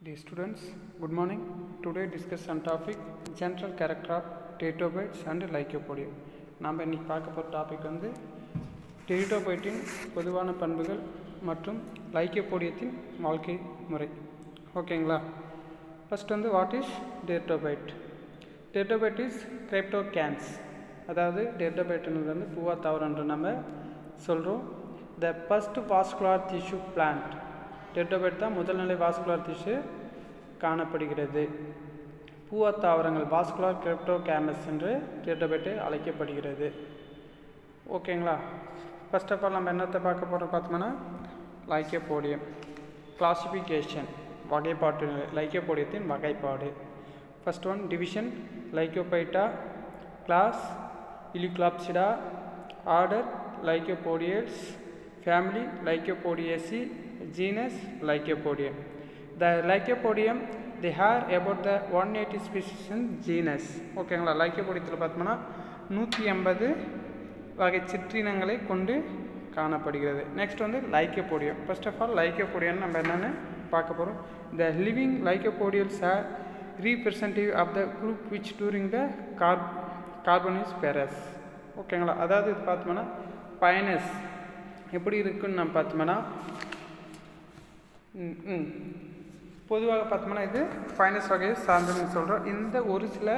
Dear students, good morning. Today discuss on topic general character of Pteridophytes and Lycopodium. நாம் இன்னைக்கு பார்க்க போகிற topic வந்து டெரிடோபைட்டின் பொதுவான பண்புகள் மற்றும் லைக்கோபோடியத்தின் வாழ்க்கை முறை. ஓகேங்களா? ஃபர்ஸ்ட் வந்து what is pteridophyte? Pteridophyte is cryptogams. அதாவது டெரிடோபைட்ன்றது வந்து பூவா தாவரம்ன்ற நம்ம சொல்கிறோம். The first vascular tissue plant. Pteridophyte தான் முதல்நிலை வாஸ்குலார் டிஷ்யூ காணப்படுகிறது. பூவா தாவரங்கள் வாஸ்குலார் கிரிப்டோகேமஸ் என்று டெரிடோபைட்டு அழைக்கப்படுகிறது. ஓகேங்களா? ஃபர்ஸ்ட் ஆஃப் ஆல் நம்ம என்னத்தை பார்க்க போகிறோம் பார்த்தோம்னா லைக்கோபோடியம் கிளாசிஃபிகேஷன், வகைப்பாட்டு நிலை, லைக்கோபோடியத்தின் வகைப்பாடு. First one division lycophyta, class இலிக்லாப்சிடா, order lycopodiales, family Lycopodiaceae, genus Lycopodium. The Lycopodium they have about the 180 species in genus. ஓகேங்களா? லைக்கோபோடியத்தில் பார்த்தோம்னா 180 வகை சிற்றினங்களை கொண்டு காணப்படுகிறது. நெக்ஸ்ட் வந்து Lycopodium. First of all Lycopodium நம்ம என்னென்னு பார்க்க போகிறோம். The living Lycopodials are representative of the group which during the Carboniferous. ஓகேங்களா? அதாவது இது பார்த்தோம்னா பைனஸ் எப்படி இருக்குன்னு நம்ம பார்த்தோம்னா பொதுவாக பார்த்தோம்னா இது ஃபைனஸ் வகையை சார்ந்ததுன்னு சொல்கிறோம். இந்த ஒரு சில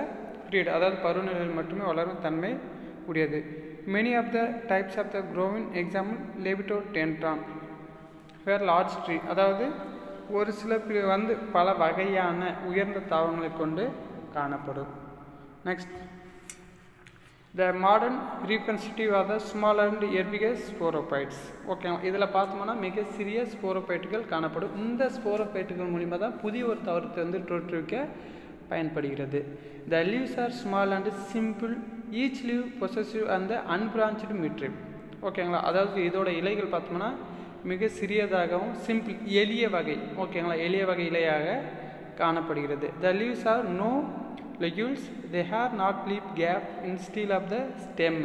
பீரியட் அதாவது பருவநிலையில் மட்டுமே வளரும் தன்மை உடையது. Many of the types of the growing example lepidodendron were large tree. அதாவது ஒரு சில வந்து பல வகையான உயர்ந்த தாவரங்களை கொண்டு காணப்படும். Next the modern representative of the small and herbivorous sporophytes. ஓகேங்களா? இதில் பார்த்தோம்னா மிக சிறிய ஸ்போரோபைட்டுகள் காணப்படும். இந்த ஸ்போரோபைட்டுகள் மூலிமா தான் புதிய ஒரு தாவரத்தை வந்து தோற்றுவிக்க பயன்படுகிறது. the leaves are small and simple, each leaf possessive and unbranched midrib. ஓகேங்களா? அதாவது இதோட இலைகள் பார்த்தோம்னா மிக சிறியதாகவும் சிம்பிள் எளிய வகை, ஓகேங்களா, எளிய வகை இலையாக காணப்படுகிறது. the leaves are no legules, they have not leaf gap in stele of the stem.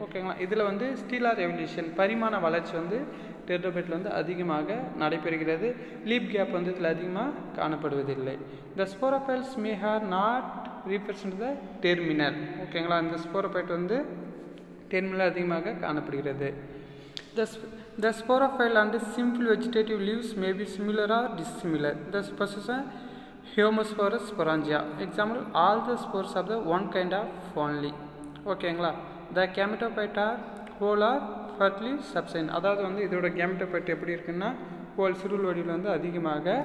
ஓகேங்களா? இதில் வந்து ஸ்டீலார் எவல்யூஷன் பரிமாண வளர்ச்சி வந்து டெரிடோபைட்டில் வந்து அதிகமாக நடைபெறுகிறது. லீப் கேப் வந்து இதில் அதிகமாக காணப்படுவதில்லை. the sporophytes may have not represent the terminal. ஓகேங்களா? இந்த ஸ்போரோபைட் வந்து டெர்மினல் அதிகமாக காணப்படுகிறது. the sporophyte and simple vegetative leaves may be similar or dissimilar. the possession Hemosporous sporangia. Example, all the spores of the one kind of only. ஓகேங்களா? the gametophyte are whole or partly subsine. அதாவது வந்து இதோட gametophyte எப்படி இருக்குன்னா whole சுருள் வடிவில் வந்து அதிகமாக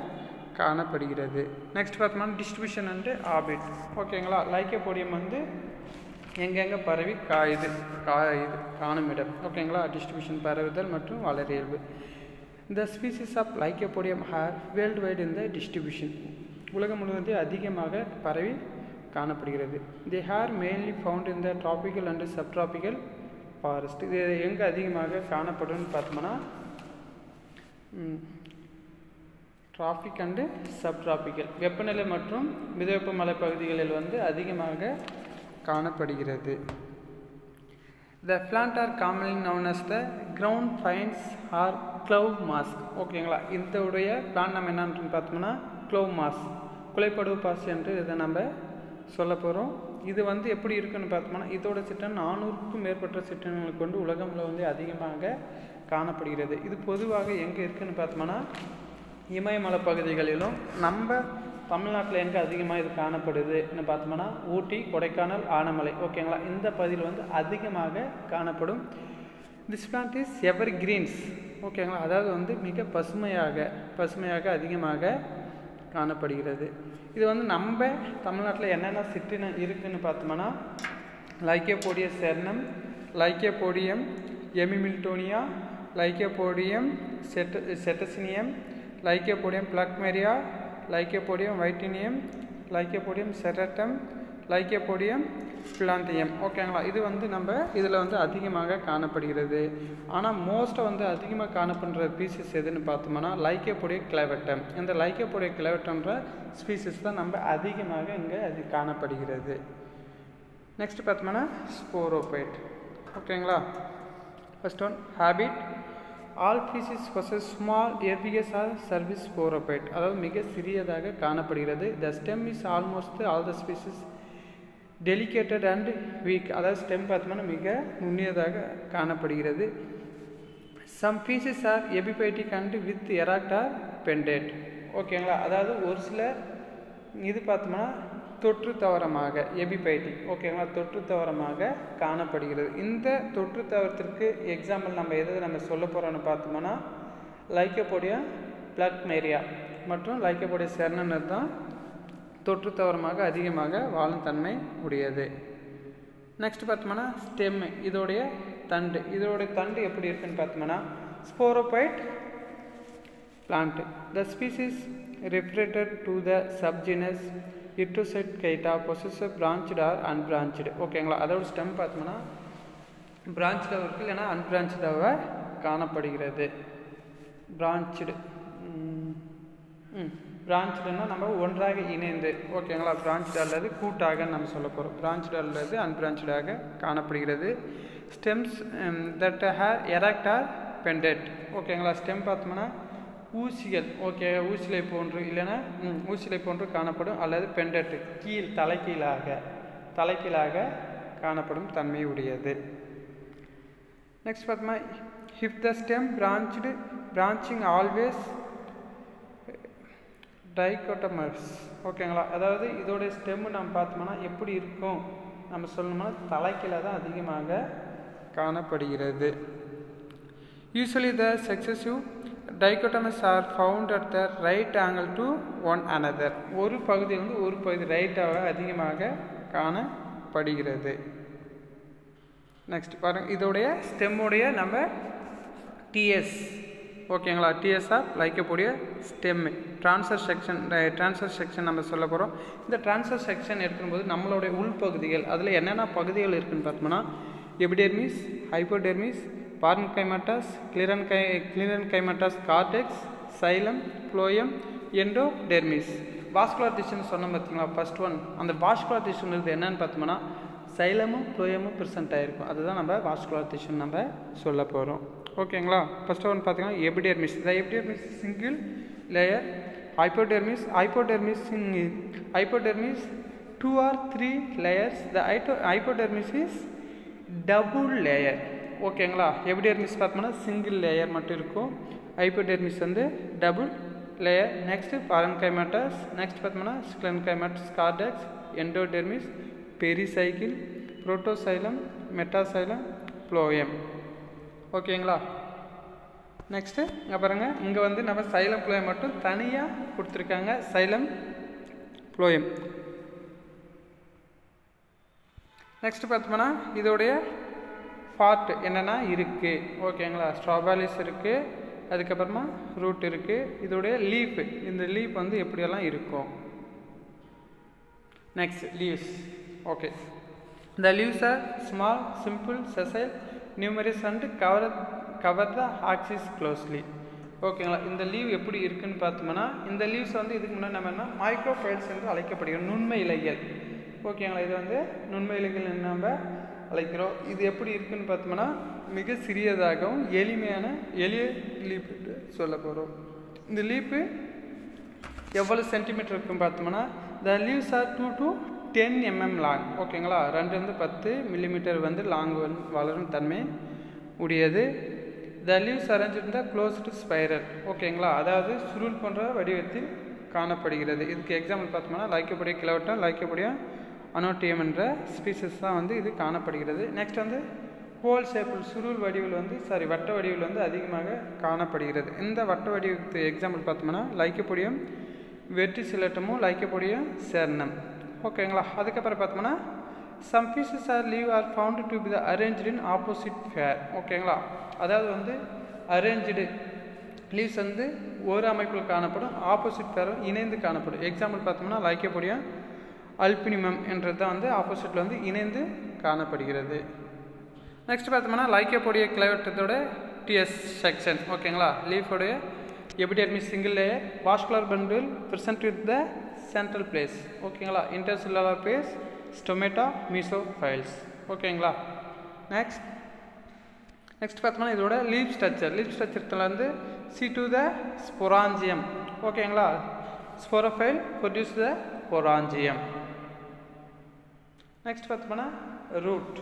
காணப்படுகிறது. நெக்ஸ்ட் பார்த்தோம்னா டிஸ்ட்ரிபியூஷன் அண்ட் ஆர்பிட். ஓகேங்களா? லைக்கோபோடியம் வந்து எங்கெங்கே பரவி காணும் இடம். ஓகேங்களா? டிஸ்ட்ரிபியூஷன் பரவுதல் மற்றும் வளரியல்பு. the species of Lycopodium are worldwide in the distribution. உலகம் முழுவதும் அதிகமாக பரவி காணப்படுகிறது. they are mainly found in the tropical and subtropical forest. இது எங்கே அதிகமாக காணப்படும் பார்த்தோம்னா டிராபிக் அண்டு சப்ட்ராபிக்கல் வெப்பநிலை மற்றும் மிதவெப்ப மலைப்பகுதிகளில் வந்து அதிகமாக காணப்படுகிறது. the plant are commonly known as the ground pines or clove mask. ஓகேங்களா? இதோடைய பிளான் நம்ம என்னன்னு பார்த்தோம்னா க்ளோவ் மாஸ், குலைப்படுவு பாசி என்று இதை நம்ம சொல்ல போகிறோம். இது வந்து எப்படி இருக்குன்னு பார்த்தோம்னா இதோட சிட்டன் 400க்கும் மேற்பட்ட சிற்றன்களை கொண்டு உலகம்ல வந்து அதிகமாக காணப்படுகிறது. இது பொதுவாக எங்கே இருக்குன்னு பார்த்தோம்னா இமயமலை பகுதிகளிலும் நம்ம தமிழ்நாட்டில் எங்கே அதிகமாக இது காணப்படுதுன்னு பார்த்தோம்னா ஊட்டி, கொடைக்கானல், ஆனமலை. ஓகேங்களா? இந்த பகுதியில் வந்து அதிகமாக காணப்படும். This plant is evergreens. ஓகேங்களா? அதாவது வந்து மிக பசுமையாக அதிகமாக காணப்படுகிறது. இது வந்து நம்ம தமிழ்நாட்டில் என்னென்ன சிற்றினம் இருக்குதுன்னு பார்த்தோம்னா லைக்கோபோடியம் செர்னம், லைக்கோபோடியம் எமிமில்டோனியா, Lycopodium setaceum, Lycopodium phlegmaria, Lycopodium wightianum, Lycopodium serratum, Lycopodium பிளாந்தியம். ஓகேங்களா? இது வந்து நம்ம இதில் வந்து அதிகமாக காணப்படுகிறது. ஆனால் மோஸ்ட்டாக வந்து அதிகமாக காணப்படுற ஸ்பீசிஸ் எதுன்னு பார்த்தோம்னா லைக்கோபோடியம் கிளவட்டம். இந்த லைக்கோபோடியம் கிளவட்டம்ன்ற ஸ்பீசிஸ் தான் நம்ம அதிகமாக இங்கே அது காணப்படுகிறது. நெக்ஸ்ட் பார்த்தோம்னா ஸ்போரோபைட். ஓகேங்களா? First one habit. All pieces possess small herbaceous or surface sporophyte, அதாவது மிக சிறியதாக காணப்படுகிறது. The stem is almost all the species delicate and weak, அதாவது ஸ்டெம் பார்த்தோம்னா மிக நுண்ணியதாக காணப்படுகிறது. Some pieces are epiphytic and with erect or pendant. ஓகேங்களா, அதாவது ஒரு சில இது பார்த்தோம்னா தொற்று தவறமாக எபிபைட்டிக், ஓகேங்களா, தொற்று தவறமாக காணப்படுகிறது. இந்த தொற்று தவறத்திற்கு எக்ஸாம்பிள் நம்ம எதை சொல்ல போகிறோன்னு பார்த்தோம்னா லைக்கோபோடியா பிளக்மேரியா மற்றும் லைக்கோபோடியா செர்னனர் தான் தொற்று தவறமாக அதிகமாக வாழும் தன்மை உடையது. நெக்ஸ்ட் பார்த்தோம்னா ஸ்டெம், இதோடைய தண்டு எப்படி இருக்குன்னு பார்த்தோம்னா ஸ்போரோபைட் plant. The species referred to the subgenus Ectocytkeita possess branched or unbranched. ஓகேங்களா, அதோட ஸ்டெம் பார்த்தோம்னா பிரான்ச்டாக இருக்குது, இல்லைன்னா அன்பிரான்ச்டாக காணப்படுகிறது. பிரான்ச்டுன்னா நம்ம ஒன்றாக இணைந்து, ஓகேங்களா, பிரான்ச்டு அல்லது கூட்டாக நம்ம சொல்ல போகிறோம். பிரான்ச்டு அல்லது அன்பிரான்ச்டாக காணப்படுகிறது. Stems that are erect or pendent. ஓகேங்களா, ஸ்டெம் பார்த்தோம்னா ஊசிகள், ஓகே, ஊசிலை போன்று இல்லைன்னா ஊசிலை போன்று காணப்படும், அல்லது பெண்டட் தலைக்கீழாக காணப்படும் தன்மை உடையது. நெக்ஸ்ட் பார்த்தோம்னா if the stem branching always dichotomous. ஓகேங்களா, அதாவது இதோடைய ஸ்டெம்மு நம்ம பார்த்தோம்னா எப்படி இருக்கும் நம்ம சொல்லணும்னா தலைக்கீழாக தான் அதிகமாக காணப்படுகிறது. Usually the successive dichotomous are found at the right angle to one another. ஒரு பகுதியிலிருந்து ஒரு பகுதி ரைட்டாக அதிகமாக காணப்படுகிறது. நெக்ஸ்ட் பாருங்க, இதோடைய ஸ்டெம்முடைய நம்ம டிஎஸ், ஓகேங்களா, TS of Lycopodium stem transverse section நம்ம சொல்ல போகிறோம். இந்த ட்ரான்ஸ்வர் செக்ஷன் எடுக்கும்போது நம்மளுடைய உள்பகுதிகள் அதில் என்னென்ன பகுதிகள் இருக்குதுன்னு பார்த்தோம்னா epidermis, hypodermis, parenchymatous, sclerenchymatous, cortex, xylem, phloem, endodermis. Vascular டிஷ்யூன்னு சொன்னோம் பார்த்தீங்களா ஃபர்ஸ்ட் ஒன். அந்த வாஸ்குலர் டிஷ்யூன்றது என்னன்னு பார்த்தோம்னா சைலமும் ஃப்ளோயமும் ப்ரெசென்ட் ஆகிருக்கும். அதுதான் நம்ம வாஸ்குலர் டிஷ்யூன்னு நம்ம சொல்ல போகிறோம். ஓகேங்களா, ஃபர்ஸ்ட் ஒன் பார்த்தீங்கன்னா epidermis. The epidermis single layer. Hypodermis 2 or 3 layers. The hypodermis is double layer. ஓகேங்களா, எபிடெர்மிஸ் பார்த்தோம்னா சிங்கிள் லேயர் மட்டும் இருக்கும், ஹைப்போடெர்மிஸ் வந்து double layer. Next parenchymatous, next பார்த்தோம்னா sclerenchymatous, cortex, endodermis, pericycle, protoxylem, metaxylem, phloem. ஓகேங்களா, next இங்கே பாருங்கள், இங்கே வந்து நம்ம சைலம் ஃப்ளோயம் மட்டும் தனியாக கொடுத்துருக்காங்க, சைலம் ஃப்ளோயம். நெக்ஸ்ட் பார்த்தோம்னா இதோடைய பார்ட் என்னென்னா இருக்குது. ஓகேங்களா, ஸ்ட்ராபாலிஸ் இருக்குது, அதுக்கப்புறமா ரூட் இருக்குது, இதோடைய லீஃப், இந்த லீஃப் வந்து எப்படியெல்லாம் இருக்கும். Next leaves. Okay, the leaves are small, simple, sessile, numerous and cover the axis closely. ஓகேங்களா, இந்த லீவ் எப்படி இருக்குன்னு பார்த்தோம்னா இந்த லீவ்ஸ் வந்து இதுக்கு முன்னாடி நம்ம என்ன மைக்ரோஃபைல்ஸ் என்று அழைக்கப்படுகிறோம், நுண்மை இலைகள். ஓகேங்களா, இது வந்து நுண்மை இலைகள் நம்ம அழைக்கிறோம். இது எப்படி இருக்குன்னு பார்த்தோம்னா மிக சிறியதாகவும் எளிய லீப் சொல்ல போகிறோம். இந்த லீப்பு எவ்வளோ சென்டிமீட்டர் இருக்குன்னு பார்த்தோம்னா the leaves are 2 to 10 mm long. ஓகேங்களா, 2-10 மில்லிமீட்டர் வந்து லாங் வளரும் தன்மை உடையது. The leaves arrange the closed spiral. ஓகேங்களா, அதாவது சுருள் போன்ற வடிவத்தில் காணப்படுகிறது. இதுக்கு எக்ஸாம்பிள் பார்த்தோம்னா லைக்கோபோடியா கிலோவட்டா, லைக்கோபோடியா அனோட்டியம் என்ற ஸ்பீசஸ் தான் வந்து இது காணப்படுகிறது. நெக்ஸ்ட் வந்து ஹோல் ஷேப்பில் சுருள் வடிவில் வந்து வட்ட வடிவில் வந்து அதிகமாக காணப்படுகிறது. இந்த வட்ட வடிவத்துக்கு எக்ஸாம்பிள் பார்த்தோம்னா லைக்கோபோடியம் வெர்டிசிலேட்டமும் லைக்கோபோடியம் செர்னம். ஓகேங்களா, அதுக்கப்புறம் பார்த்தோம்னா some species are leave are found to be the arranged in opposite pair. ஓகேங்களா, அதாவது வந்து அரேஞ்சுடு லீவ்ஸ் வந்து ஒரு அமைப்பில் காணப்படும், ஆப்போசிட் ஃபேரும் இணைந்து காணப்படும். எக்ஸாம்பிள் பார்த்தோம்னா லைக்கோபோடியா அல்பினிமம் என்றது தான் வந்து ஆப்போசிட்டில் வந்து இணைந்து காணப்படுகிறது. நெக்ஸ்ட் பார்த்தோம்னா லைக்கோபோடியா கிளைவட்டத்தோட டிஎஸ் செக்ஷன். ஓகேங்களா, லீஃபோடைய epidermis single layer, vascular bundle present with the central place. ஓகேங்களா, இன்டர்செல்லுலர் பேஸ், ஸ்டொமேட்டா, மீசோஃபைல்ஸ். ஓகேங்களா, நெக்ஸ்ட் பார்த்தோம்னா இதோட லீஃப் ஸ்ட்ரக்சரில் வந்து சி டு த ஸ்பொராஞ்சியம். ஓகேங்களா, sporophyll produce the sporangium. Next பார்த்தோம்னா ரூட்.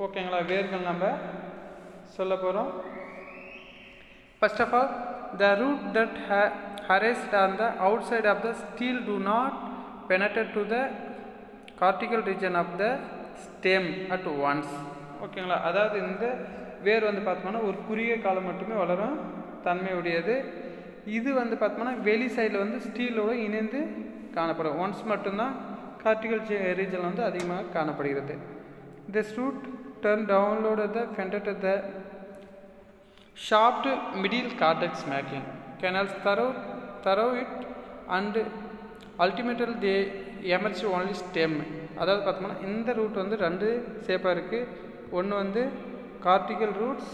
ஓகேங்களா, வேர்கள் நம்ம சொல்ல போகிறோம். First of all the root that arrest on the outside of the steel do not penetrate to the cortical region of the stem at once. ஓகேங்களா, அதாவது இந்த வேர் வந்து பார்த்தோம்னா ஒரு குறுகிய காலம் மட்டுமே வளரும் தன்மை உடையது. இது வந்து பார்த்தோம்னா வெளி சைடில் வந்து ஸ்டீலோடு இணைந்து காணப்படும். ஒன்ஸ் மட்டும்தான் கார்டிகல் ரீஜன் வந்து அதிகமாக காணப்படுகிறது. This root turn downloaded the penetrated the shaft middle cortex making canals through it and ultimately they emerge only stem. அதாவது பார்த்தோம்னா இந்த ரூட் வந்து ரெண்டு ஷேப்பாக இருக்குது. ஒன்று வந்து கார்டிகல் ரூட்ஸ்,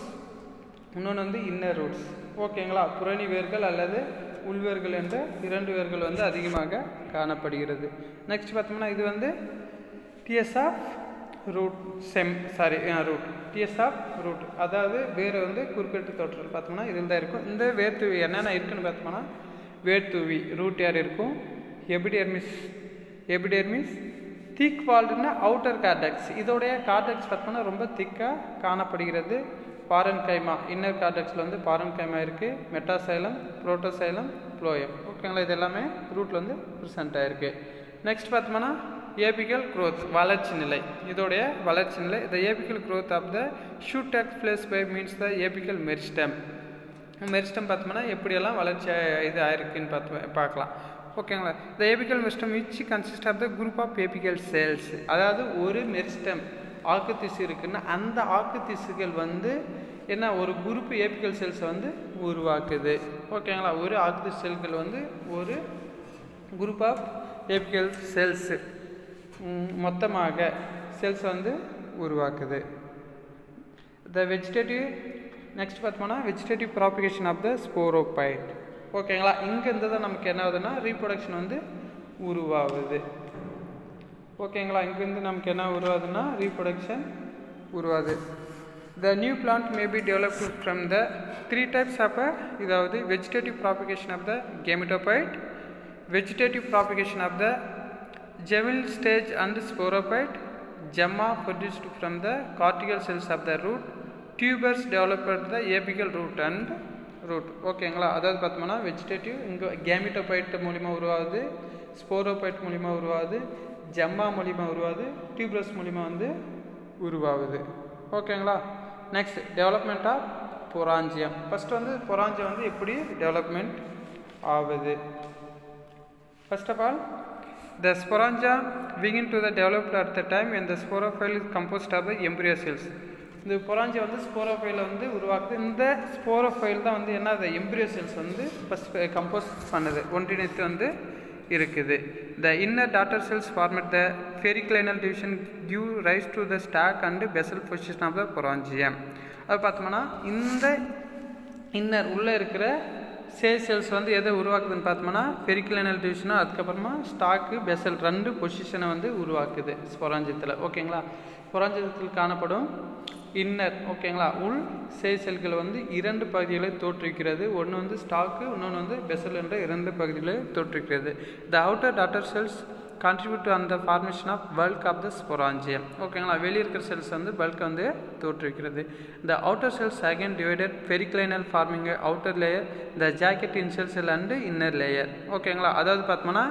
இன்னொன்று வந்து இன்னர் ரூட்ஸ். ஓகேங்களா, புறணி வேர்கள் அல்லது உள்வேர்கள் என்ற இரண்டு வேர்கள் வந்து அதிகமாக காணப்படுகிறது. நெக்ஸ்ட் பார்த்தோம்னா இது வந்து TS of root root TS of root, அதாவது வேரை வந்து குறுக்கெட்டு தோற்றல் பார்த்தோம்னா இதில் தான் இருக்கும். இந்த வேர் தூவி என்னென்ன இருக்குன்னு பார்த்தோம்னா வேர் தூவி ரூட் யார் இருக்கும், எபிடெர்மிஸ் திக் வால்டுன்னா அவுட்டர் கார்டெக்ஸ். இதோடைய கார்டெக்ஸ் பார்த்தோம்னா ரொம்ப திக்காக காணப்படுகிறது. பாரன்கைமா இன்னர் கார்டெக்ஸில் வந்து பாரன்கைமா இருக்குது. Metaxylem, protoxylem, phloem. ஓகேங்களா, இது எல்லாமே ரூட்டில் வந்து ப்ரெசென்ட் ஆகிருக்கு. நெக்ஸ்ட் பார்த்தோம்னா ஏபிக்கல் க்ரோத் வளர்ச்சி நிலை. இதோடைய வளர்ச்சி நிலை the apical growth of the shoot takes place by means the apical meristem. Meristem பார்த்தோம்னா எப்படியெல்லாம் வளர்ச்சி இது ஆயிருக்குன்னு பார்க்கலாம். ஓகேங்களா, the apical meristem which consist of the group of apical cells. அதாவது ஒரு மெரிஸ்டம் ஆக்கு திசு இருக்குன்னா அந்த ஆக்கு திசுகள் வந்து என்ன ஒரு குரூப் ஏபிக்கல் செல்ஸை வந்து உருவாக்குது. ஓகேங்களா, ஒரு ஆக்கு திசு செல்கள் வந்து ஒரு குரூப் ஆஃப் ஏபிக்கல் செல்ஸ் மொத்தமாக செல்ஸ் வந்து உருவாக்குது. த வெஜிடேட்டிவ் நெக்ஸ்ட் பார்த்தோம்னா வெஜிடேட்டிவ் ப்ராபிகேஷன் ஆஃப் த ஸ்போரோபைட். ஓகேங்களா, இங்கேருந்து தான் நமக்கு என்ன ஆகுதுன்னா ரீப்ரொடக்ஷன் வந்து உருவாகுது. ஓகேங்களா, இங்கேருந்து நமக்கு என்ன உருவாகுதுன்னா ரீப்ரொடக்ஷன் உருவாகுது. The new plant may be developed from the 3 types of இதாவது vegetative propagation of the gametophyte, vegetative propagation of the juvenile stage and sporophyte, gemma produced from the cortical cells of the root, tubers developed the apical root and root. ஓகேங்களா, அதாவது பார்த்தோம்னா vegetative இங்கே கேமெட்டோபைட் மூலிமா உருவாகுது, ஸ்போரோபைட் மூலிமா உருவாகுது, ஜெம்மா மூலிமா உருவாகுது, டியூபர்ஸ் மூலிமா வந்து உருவாகுது. ஓகேங்களா, next development of sporangium. First வந்து பொராஞ்சியம் வந்து எப்படி டெவலப்மெண்ட் ஆகுது. First of all the sporangia begin to the developed at the time when the sporophyte is composed of the embryo cells. இந்த பொராஞ்சியா வந்து ஸ்போரோஃபைல வந்து உருவாக்குது. இந்த ஸ்போரோஃபைல் தான் வந்து என்ன the embryo cells வந்து ஃபர்ஸ்ட் கம்போஸ் பண்ணுது, ஒன்றிணைத்து வந்து இருக்குது. the inner daughter cells formed the periclinal division give rise to the stalk and basal position of the sporangium. அது பார்த்தோம்னா இந்த இன்னர் உள்ளே இருக்கிற செல்ஸ் வந்து எதை உருவாக்குதுன்னு பார்த்தோம்னா பெரிக்ளைனல் டிவிஷனும் அதுக்கப்புறமா ஸ்டாக்கு பெசல் ரெண்டு பொசிஷனை வந்து உருவாக்குது ஸ்பொராஞ்சியத்தில். ஓகேங்களா, ஸ்பொராஞ்சியத்தில் காணப்படும் இன்னர் ஓகேங்களா உள் செல்கள் வந்து இரண்டு பகுதிகளை தோற்றுவிக்கிறது. ஒன்று வந்து ஸ்டாக்கு, இன்னொன்று வந்து பெசல் என்ற இரண்டு பகுதிகளை தோற்றுவிக்கிறது. The outer daughter cells contribute to the formation of bulk of the sporangium. ஓகேங்களா, வெளியே இருக்கிற செல்ஸ் வந்து பல்க் வந்து தோற்றுவிக்கிறது. the outer cells again divided periclinal forming a outer layer, the jacket initial cell and inner layer. ஓகேங்களா, அதாவது பார்த்தோம்னா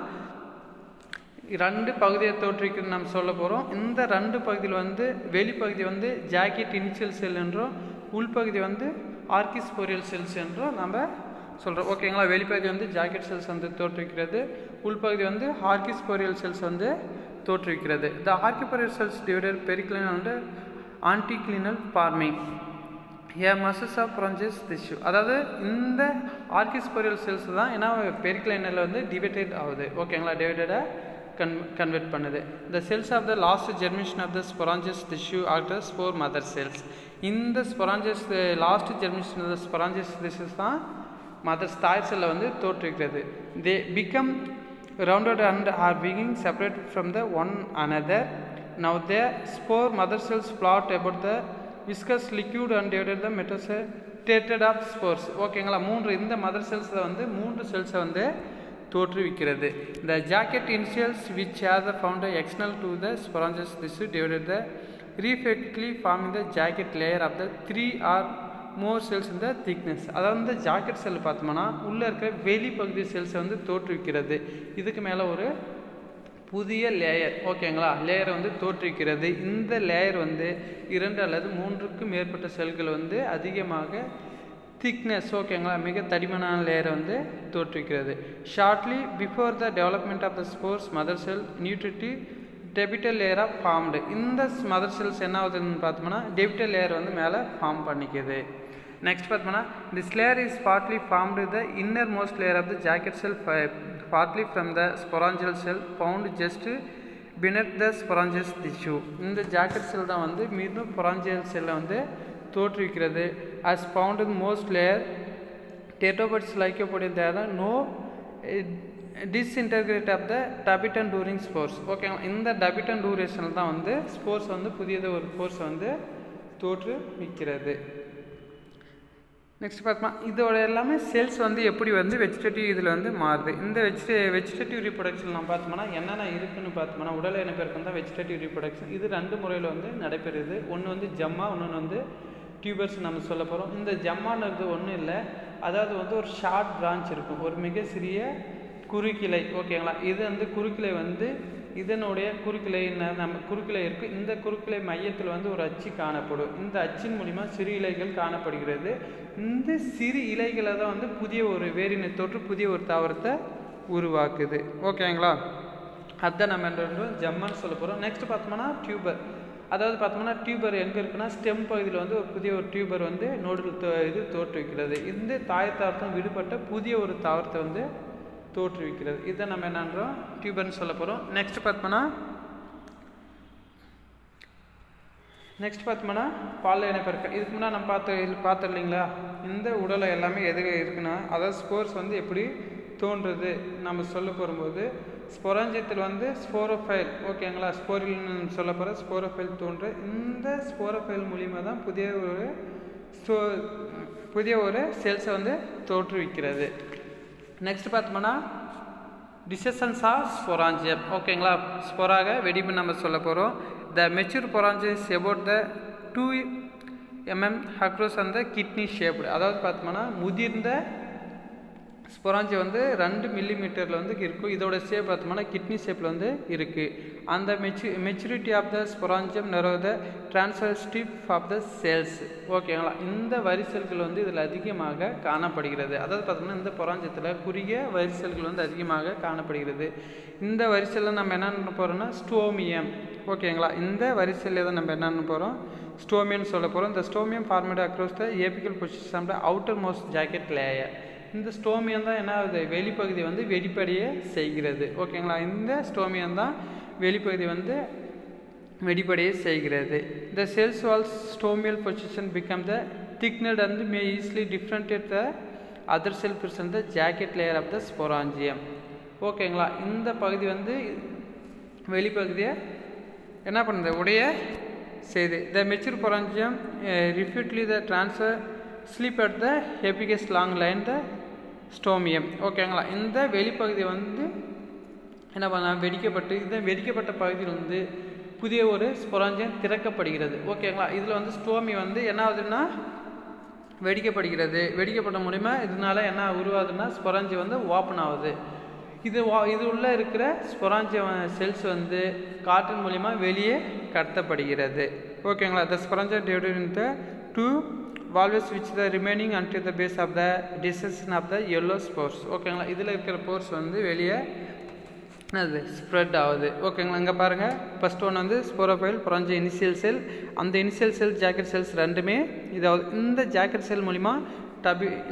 ரெண்டு பகுதியை தோற்றுவிக்கிறது நம்ம சொல்ல போகிறோம். இந்த ரெண்டு பகுதியில் வந்து வெளிப்பகுதி வந்து ஜாக்கெட் இனிஷியல் செல் என்றும் உள்பகுதி வந்து ஆர்கிஸ்போரியல் செல்ஸ் என்றும் நம்ம சொல்கிறோம். ஓகேங்களா, வெளிப்பகுதி வந்து ஜாக்கெட் செல்ஸ் வந்து தோற்றுவிக்கிறது, உள்பகுதி வந்து ஆர்கிஸ்போரியல் செல்ஸ் வந்து தோற்றுவிக்கிறது. The archesporial cells divided periclinal and anticlinal forming a mass of sporogenous tissue. அதாவது இந்த ஆர்கிஸ்போரியல் செல்ஸ் தான் ஏன்னா பெரிக்ளினல் வந்து டிவைடட் ஆகுது. ஓகேங்களா, டிவைடடாக கன்வெர்ட் பண்ணுது. The cells of the last germination of the sporogenous tissue are the spore mother cells. இந்த sporogenous last germination of the sporogenous tissues தான் மதர் தாய் செல்லை வந்து தோற்றுவிக்கிறது. They become rounded and are being separate from the one another. Now the spore mother cells float about the viscous liquid and divided the metastated of spores. ஓகேங்களா, இந்த mother செல்ஸில் வந்து 3 செல்ஸை வந்து தோற்றுவிக்கிறது. த jacket initials which are the found external to the sporogenous this divided the repeatedly forming the jacket layer of the 3 or more cells in the thickness. அதாவது இந்த jacket செல் பார்த்தோம்னா உள்ளே இருக்கிற வெளிப்பகுதி செல்ஸை வந்து தோற்றுவிக்கிறது. இதுக்கு மேலே ஒரு புதிய லேயர், ஓகேங்களா, லேயரை வந்து தோற்றுவிக்கிறது. இந்த லேயர் வந்து 2 அல்லது 3க்கும் மேற்பட்ட செல்கள் வந்து அதிகமாக திக்னஸ், ஓகேங்களா, மிக தடிமனான லேயரை வந்து தோற்றுவிக்கிறது. Shortly before the development of the spores mother cell nutritive tapetal layer of formed. இந்த மதர் செல்ஸ் என்ன ஆகுதுன்னு பார்த்தோம்னா டெபிட்டல் லேயர் வந்து மேலே ஃபார்ம் பண்ணிக்குது. நெக்ஸ்ட் பார்த்தோம்னா this layer is partly formed the innermost layer of the jacket cell partly from the sporangial cell bound just beneath the sporogenous tissue. இந்த jacket cell தான் வந்து மீண்டும் ஸ்பொராஞ்சல் செல்லை வந்து தோற்றுவிக்கிறது. as found in most layer tetrapods lycopodium there are no disintegrate of the tabitan during spores. Okay, இந்த tabitan duration தான் வந்து ஸ்போர்ஸ் வந்து புதியது ஒரு ஸ்போர்ஸ் வந்து தோற்றுவிக்கிறது. நெக்ஸ்ட் பார்த்தோம்னா இதோட எல்லாமே செல்ஸ் வந்து எப்படி வந்து வெஜிடேட்டிவ் இதில் வந்து மாறுது. இந்த வெஜிடேட்டிவ் ரீப்ரொடக்ஷன் நம்ம பார்த்தோம்னா என்னென்ன இருக்குதுன்னு பார்த்தோம்னா உடல் இனப்பெருக்கம் தான் வெஜிடேட்டிவ் ரீப்ரொடக்ஷன். இது 2 முறையில் வந்து நடைபெறுது. ஒன்று வந்து ஜம்மா, இன்னொன்று வந்து டியூபர்ஸ் நம்ம சொல்ல போகிறோம். இந்த ஜம்மானது ஒன்றும் இல்லை, அதாவது வந்து ஒரு ஷார்ட் பிரான்ச் இருக்கும், ஒரு மிக சிறிய குறுக்கிளை, ஓகேங்களா. இது வந்து குறுக்கிளை வந்து இதனுடைய குறுக்கிளை நம்ம குறுக்கிளை இருக்குது. இந்த குறுக்கிளை மையத்தில் வந்து ஒரு அச்சு காணப்படும். இந்த அச்சின் மூலிமா சிறு இலைகள் காணப்படுகிறது. இந்த சிறு இலைகளை தான் வந்து புதிய ஒரு வேரினை தொற்று புதிய ஒரு தாவரத்தை உருவாக்குது, ஓகேங்களா. அதுதான் நம்ம என்ன ஜம்மான்னு சொல்ல போகிறோம். நெக்ஸ்ட் பார்த்தோம்னா டியூபர். அதாவது பார்த்தோம்னா டியூபர் எங்கே இருக்குன்னா ஸ்டெம் பகுதியில் வந்து ஒரு புதிய ஒரு டியூபர் வந்து இது தோற்றுவிக்கிறது. இந்த தாவரத்தை விடுபட்ட புதிய ஒரு தாவரத்தை வந்து தோற்றுவிக்கிறது. இதை நம்ம என்னன்றோம் டியூபர்னு சொல்ல போகிறோம். நெக்ஸ்ட் பார்த்தோம்னா பால் இனப்பெருக்கம். இதுக்கு முன்னாடி நம்ம பார்த்தோம் இல்லைங்களா, இந்த உடலை எல்லாமே எது இருக்குன்னா அதாவது ஸ்போர்ஸ் வந்து எப்படி தோன்றுறது நம்ம சொல்ல போகும்போது ஸ்பொராஞ்சியத்தில் வந்து ஸ்போரோஃபைல், ஓகேங்களா, ஸ்போரில்னு சொல்ல போகிற ஸ்போரோஃபைல் தோன்று. இந்த ஸ்போரோஃபைல் மூலிமா தான் புதிய ஒரு செல்ஸை வந்து தோற்றுவிக்கிறது. நெக்ஸ்ட் பார்த்தோம்னா டிசெஷன்ஸ் ஆஃப் ஸ்பொராஞ்சியம், ஓகேங்களா. ஸ்பொராக வெடிப்பு நம்ம சொல்ல போகிறோம். The mature sporangium is about the 2 mm across அந்த கிட்னி ஷேப்டு. அதாவது பார்த்தோம்னா முதிர்ந்த ஸ்பொராஞ்சியம் வந்து 2 மில்லிமீட்டரில் வந்து இருக்கும். இதோட ஷேப் பார்த்தோம்னா கிட்னி ஷேப்பில் வந்து இருக்குது. அந்த maturity of the sporangium narrow the transfer strip of the cells, ஓகேங்களா. இந்த வரிசல்கள் வந்து இதில் அதிகமாக காணப்படுகிறது. அதாவது பார்த்தோம்னா இந்த பொராஞ்சியத்தில் குறுகிய வரிசல்கள் வந்து அதிகமாக காணப்படுகிறது. இந்த வரிசையில் நம்ம என்னென்ன போகிறோம்னா ஸ்டோமியம், ஓகேங்களா. இந்த வரிசையில் தான் நம்ம என்னென்ன போகிறோம் ஸ்டோமியம்னு சொல்ல போகிறோம். இந்த stomium formed across the apical position of the outermost jacket layer. இந்த ஸ்டோமியம் தான் என்ன ஆகுது வெளிப்பகுதி வந்து வெடிப்படைய செய்கிறது, ஓகேங்களா. இந்த ஸ்டோமியம் தான் வெளிப்பகுதி வந்து வெடிப்படைய செய்கிறது. The cells walls stomial position become the thickened and may easily differentiated the other cell present the jacket layer of the sporangium, ஓகேங்களா. இந்த பகுதி வந்து வெளிப்பகுதியை என்ன பண்ணுது உடைய செய்து. த மெச்சூர் பொராஞ்சியம் ரிஃப்யூட்லி the transfer slit at the apex along line the stomium, ஓகேங்களா. இந்த வெளிப்பகுதி வந்து என்ன பண்ண வெடிக்கப்பட்டு இந்த வெடிக்கப்பட்ட பகுதியில் வந்து புதிய ஒரு ஸ்பொராஞ்சியம் திறக்கப்படுகிறது, ஓகேங்களா. இதில் வந்து ஸ்டோமியம் வந்து என்ன ஆகுதுன்னா வெடிக்கப்பட்ட மூலிமா இதனால என்ன உருவாகுதுன்னா ஸ்பொராஞ்சியம் வந்து ஓப்பன் ஆகுது. இது உள்ளே இருக்கிற ஸ்பொராஞ்சியம் செல்ஸ் வந்து காற்றின் மூலிமா வெளியே கடத்தப்படுகிறது, ஓகேங்களா. The sporangium divided into 2 valves which the remaining until the base of the dissection of the yellow spores, ஓகேங்களா. இதில் இருக்கிற போர்ஸ் வந்து வெளியே அது ஸ்ப்ரெட் ஆகுது, ஓகேங்களா. இங்கே பாருங்கள் ஃபஸ்ட் ஒன் வந்து ஸ்போரோஃபைல் பொராஞ்சி இனிஷியல் செல். அந்த இனிஷியல் செல் ஜாக்கெட் செல்ஸ் ரெண்டுமே இதாவது இந்த ஜாக்கெட் செல் மூலிமா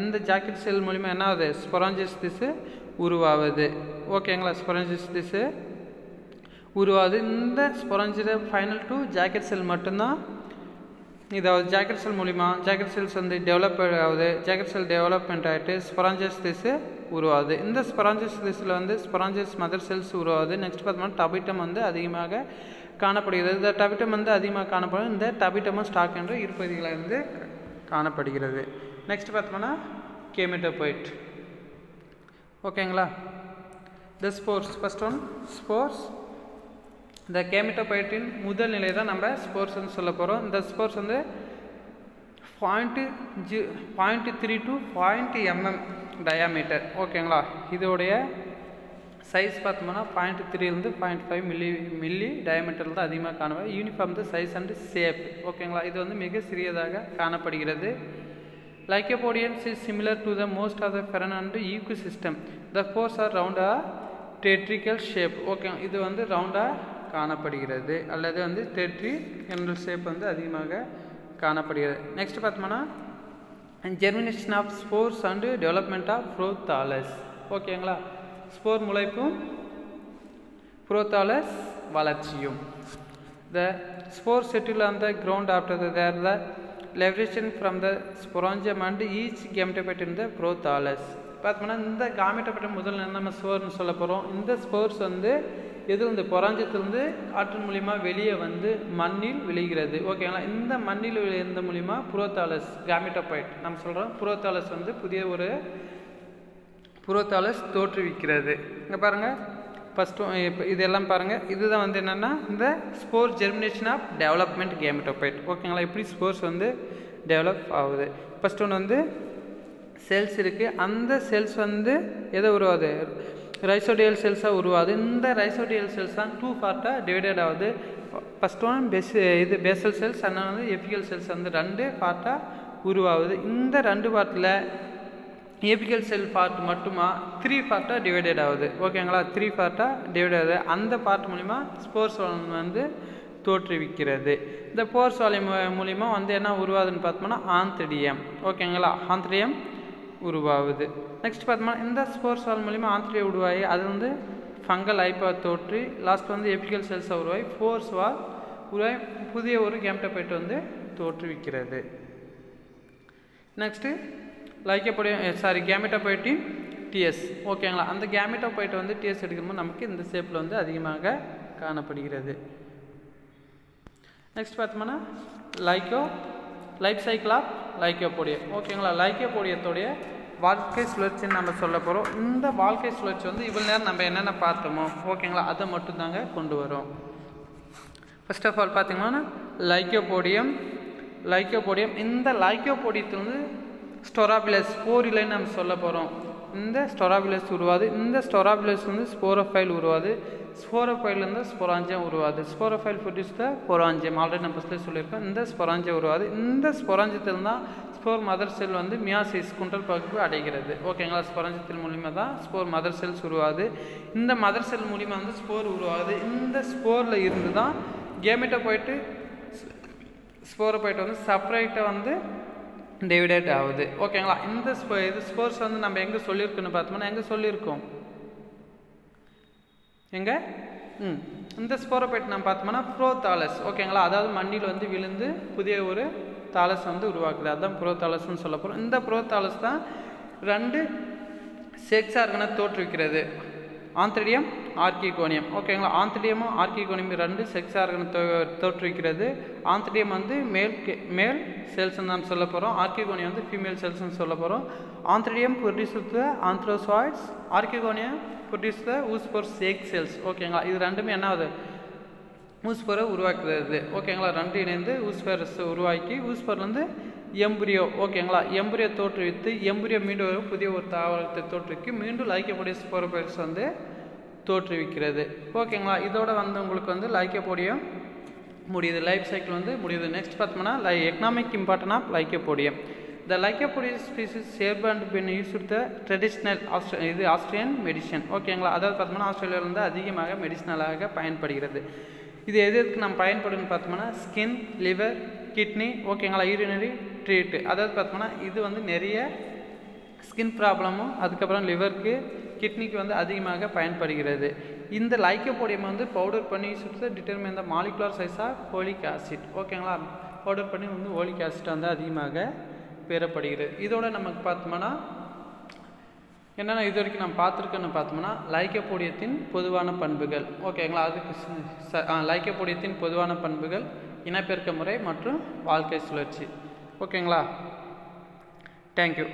இந்த ஜாக்கெட் செல் மூலிமா என்ன ஆகுது ஸ்பொராஞ்சியஸ் திசு உருவாகுது, ஓகேங்களா. ஸ்பொராஞ்சியஸ் திசு உருவாகுது. இந்த ஸ்பொராஞ்சிய ஃபைனல் டு ஜாக்கெட் செல் மட்டும்தான் இதாவது ஜாக்கெட் செல் மூலிமா ஜாக்கெட் செல்ஸ் வந்து டெவலப் ஆகுது. ஜாக்கெட் செல் டெவலப்மெண்ட் ஆகிட்டு ஸ்பொராஞ்சியஸ் திசு உருவாகுது. இந்த ஸ்பொராஞ்சியஸ் திசில் வந்து ஸ்பொராஞ்சியஸ் மதர் செல்ஸ் உருவாகுது. நெக்ஸ்ட் பார்த்தோம்னா டபிட்டம் வந்து அதிகமாக காணப்படுகிறது. இந்த டபிட்டம் வந்து அதிகமாக காணப்படும். இந்த டபிட்டமும் ஸ்டாக் என்ற இருப்பதிகளாக இருந்து காணப்படுகிறது. நெக்ஸ்ட் பார்த்தோம்னா கேமெட்டோபைட். ஓகேங்களா. த ஸ்போர்ஸ் ஃபர்ஸ்ட் ஒன் ஸ்போர்ஸ். இந்த கேமெட்டோபைட்டின் முதல் நிலை தான் நம்ம ஸ்போர்ஸ் வந்து சொல்ல போகிறோம். இந்த ஸ்போர்ஸ் வந்து 0.3 to 0.0 mm டயாமீட்டர். ஓகேங்களா. இதோடைய சைஸ் பார்த்தோம்னா 0.3 0.5 மில்லி டயாமீட்டரில் தான் அதிகமாக காணப்படும். Uniform the size and shape. ஓகேங்களா. இது வந்து மிக சிறியதாக காணப்படுகிறது. Lycopodiums is similar to the most of the ferran and ecosystem. The pores are round or tetraical shape. Okay, இது வந்து ரவுண்டாக காணப்படுகிறது அல்லது வந்து டெட்ரிகல் ஷேப் வந்து அதிகமாக காணப்படுகிறது. நெக்ஸ்ட் பார்த்தோம்னா germination of spores and development of prothallus. ஓகேங்களா. ஸ்போர் முளைப்பும் புரோத்தாலஸ் வளர்ச்சியும். The spores settle on the ground after the levitation from the sporangium and each gametophyte in the prothallus. பார்த்தோம்னா இந்த காமெட்டோபைட் முதல் நம்ம ஸ்போர்னு சொல்ல போகிறோம். இந்த ஸ்போர்ஸ் வந்து எது இந்த பொறாஞ்சத்திலிருந்து காற்றின் மூலிமா வெளியே வந்து மண்ணில் விழுகிறது. ஓகேங்களா. இந்த மண்ணில் விழுந்த மூலிமா புரோத்தாலஸ் காமெட்டோபைட் நம்ம சொல்கிறோம். புரோத்தாலஸ் வந்து புதிய ஒரு புரோத்தாலஸ் தோற்றுவிக்கிறது. இங்கே பாருங்கள் ஃபஸ்ட்டு இப்போ இதெல்லாம் பாருங்கள். இதுதான் வந்து என்னென்னா இந்த ஸ்போர் ஜெர்மினேஷன் ஆஃப் டெவலப்மெண்ட் கேமெட்டோபைட். ஓகேங்களா. எப்படி ஸ்போர்ஸ் வந்து டெவலப் ஆகுது. ஃபஸ்ட் ஒன்று வந்து செல்ஸ் இருக்குது. அந்த செல்ஸ் வந்து எதை உருவாகுது, ரைசோடியல் செல்ஸாக உருவாகுது. இந்த ரைசோடியல் செல்ஸ் தான் 2 பார்ட்டாக டிவைடட் ஆகுது. ஃபஸ்ட் ஒன் இது பேசல் செல்ஸ், அண்ணன் வந்து எபிக்கல் செல்ஸ் வந்து 2 பார்ட்டாக உருவாகுது. இந்த 2 பார்ட்டில் எபிக்கல் செல் பார்ட் மட்டுமா 3 பார்ட்டாக டிவைடட் ஆகுது. ஓகேங்களா. 3 பார்ட்டாக டிவைட் ஆகுது. அந்த பார்ட் மூலிமா ஸ்போர்ஸ் வந்து தோற்றுவிக்கிறது. இந்த போர்ஸ் மூலிமா வந்து என்ன உருவாகுதுன்னு பார்த்தோம்னா ஆந்த்ரிடியம். ஓகேங்களா. ஆந்த்ரிடியம் உருவாகுது. நெக்ஸ்ட் பார்த்தோம்னா இந்த ஸ்போர்ஸ் வால் மூலிமா ஆந்த்ரிடியம் உருவாகி அது வந்து ஃபங்கல் ஐப்பா தோற்றி லாஸ்ட் வந்து எபிக்கல் செல்ஸாக உருவாகி ஃபோர்ஸ் வால் உருவாகி புதிய ஒரு கேமெட்டோபைட் வந்து தோற்றுவிக்கிறது. நெக்ஸ்ட்டு லைக்கோபோடியம் கேமெட்டோபைட்டின் டிஎஸ். ஓகேங்களா. அந்த கேமெட்டோபைட்டை வந்து டிஎஸ் எடுக்கும்போது நமக்கு இந்த ஷேப்பில் வந்து அதிகமாக காணப்படுகிறது. நெக்ஸ்ட் பார்த்தோம்னா லைஃப் சைக்கிள் ஆஃப் லைக்கோபோடியம். ஓகேங்களா. லைக்கோபோடியத்தோடைய வாழ்க்கை சுழற்சின்னு நம்ம சொல்ல போகிறோம். இந்த வாழ்க்கை சுழற்சி வந்து இவ்வளோ நேரம் நம்ம என்னென்ன பார்த்தோமோ ஓகேங்களா அதை மட்டும் தாங்க கொண்டு வரோம். ஃபர்ஸ்ட் ஆஃப் ஆல் பார்த்தீங்கன்னா லைக்கோபோடியம். இந்த லைக்கோபோடியத்தில் வந்து ஸ்டொராபிலஸ் ஸ்போரிலைன்னு நம்ம சொல்ல போகிறோம். இந்த ஸ்டொராபிலஸ் உருவாது. இந்த ஸ்டொராபிலஸ் வந்து ஸ்போரோஃபைல் உருவாது. ஸ்போரோஃபைல்லேருந்து ஸ்பொராஞ்சியம் உருவாது. Sporophyll produce the sporangium. Already நம்ம ஃபஸ்ட்லேயே சொல்லியிருக்கோம். இந்த ஸ்பொராஞ்சியம் உருவாது. இந்த ஸ்பொராஞ்சியத்தில் தான் ஸ்போர் மதர் செல் வந்து மியாசிஸ் குண்டல் பகுப்பு அடைகிறது. ஓகேங்களா. ஸ்பொராஞ்சியத்தின் மூலிமா தான் ஸ்போர் மதர் செல்ஸ் உருவாது. இந்த மதர் செல் மூலிமா வந்து ஸ்போர் உருவாகுது. இந்த ஸ்போரில் இருந்து தான் கேமெட்டோபைட்டு ஸ்போரோபைட் வந்து செப்பரேட்டாக வந்து டிவைடட் ஆகுது. ஓகேங்களா. இந்த இது ஸ்போர்ஸ் வந்து நம்ம எங்கே சொல்லியிருக்கோன்னு பார்த்தோம்னா எங்கே சொல்லியிருக்கோம் எங்கே இந்த ஸ்போரோபைட் நம்ம பார்த்தோம்னா புரோத்தாலஸ். ஓகேங்களா. அதாவது மண்ணில் வந்து விழுந்து புதிய ஒரு தாலஸ் வந்து உருவாக்குது. அதுதான் புரோத்தாலஸ்ன்னு சொல்ல போகிறோம். இந்த புரோத்தாலஸ் தான் 2 செக்ஸ் ஆர்கனை தோற்றுவிக்கிறது. Antheridium archegonium. ஓகேங்களா. ஆந்த்ரிடியமும் ஆர்கிகோனியம் 2 செக்ஸ் ஆர்கனை தோற்றுவிக்கிறது. ஆந்த்ரிடியம் வந்து மேல் செல்ஸ்ன்னு நாம் சொல்ல போகிறோம். ஆர்கிகோனியம் வந்து ஃபீமேல் செல்ஸ்ன்னு சொல்ல போகிறோம். Antheridium produce the antherozoids. Archegonium produce the oospore egg cells. ஓகேங்களா. இது ரெண்டுமே என்ன ஆகுது, ஊஸ்போரை உருவாக்குறது. ஓகேங்களா. 2 இணைந்து ஊஸ்போரஸ் உருவாக்கி ஊஸ்போர்லேருந்து எம்புரியோ. ஓகேங்களா. எம்புரியோ தோற்றுவித்து எம்புரியோ மீண்டும் ஒரு புதிய ஒரு தாவரத்தை தோற்றுவிக்கு மீண்டும் லைக்கோபோடியம் ஸ்போரோபைட்ஸ் வந்து தோற்றுவிக்கிறது. ஓகேங்களா. இதோட வந்து உங்களுக்கு வந்து லைக்கோபோடியம் முடியுது. லைஃப் சைக்கிள் வந்து முடியுது. நெக்ஸ்ட் பார்த்தோம்னா economic important of Lycopodium. The Lycopodium species served and been used to the traditional Austrian medicine. ஓகேங்களா. அதாவது பார்த்தோம்னா ஆஸ்திரேலியாவில் வந்து அதிகமாக மெடிசனலாக பயன்படுகிறது. இது எதுக்கு நம்ம பயன்படுன்னு பார்த்தோம்னா ஸ்கின், லிவர், கிட்னி. ஓகேங்களா. Urinary treat. அதாவது பார்த்தோம்னா இது வந்து நிறைய ஸ்கின் ப்ராப்ளமும் அதுக்கப்புறம் லிவருக்கு கிட்னிக்கு வந்து அதிகமாக பயன்படுகிறது. இந்த லைக்கோபோடியம் வந்து பவுடர் பண்ணி determine the molecular size of folic acid. ஓகேங்களா. பவுடர் பண்ணி வந்து ஃபோலிக் ஆசிட் வந்து அதிகமாக பெறப்படுகிறது. இதோட நமக்கு பார்த்தோம்னா என்னென்னா இது வரைக்கும் நம்ம பார்த்துருக்கோன்னு பார்த்தோம்னா லைக்கோபோடியத்தின் பொதுவான பண்புகள். ஓகேங்களா, அதுக்கு லைக்கோபோடியத்தின் பொதுவான பண்புகள், இனப்பெருக்க முறை மற்றும் வாழ்க்கை சுழற்சி. ஓகேங்களா, தேங்க்யூ.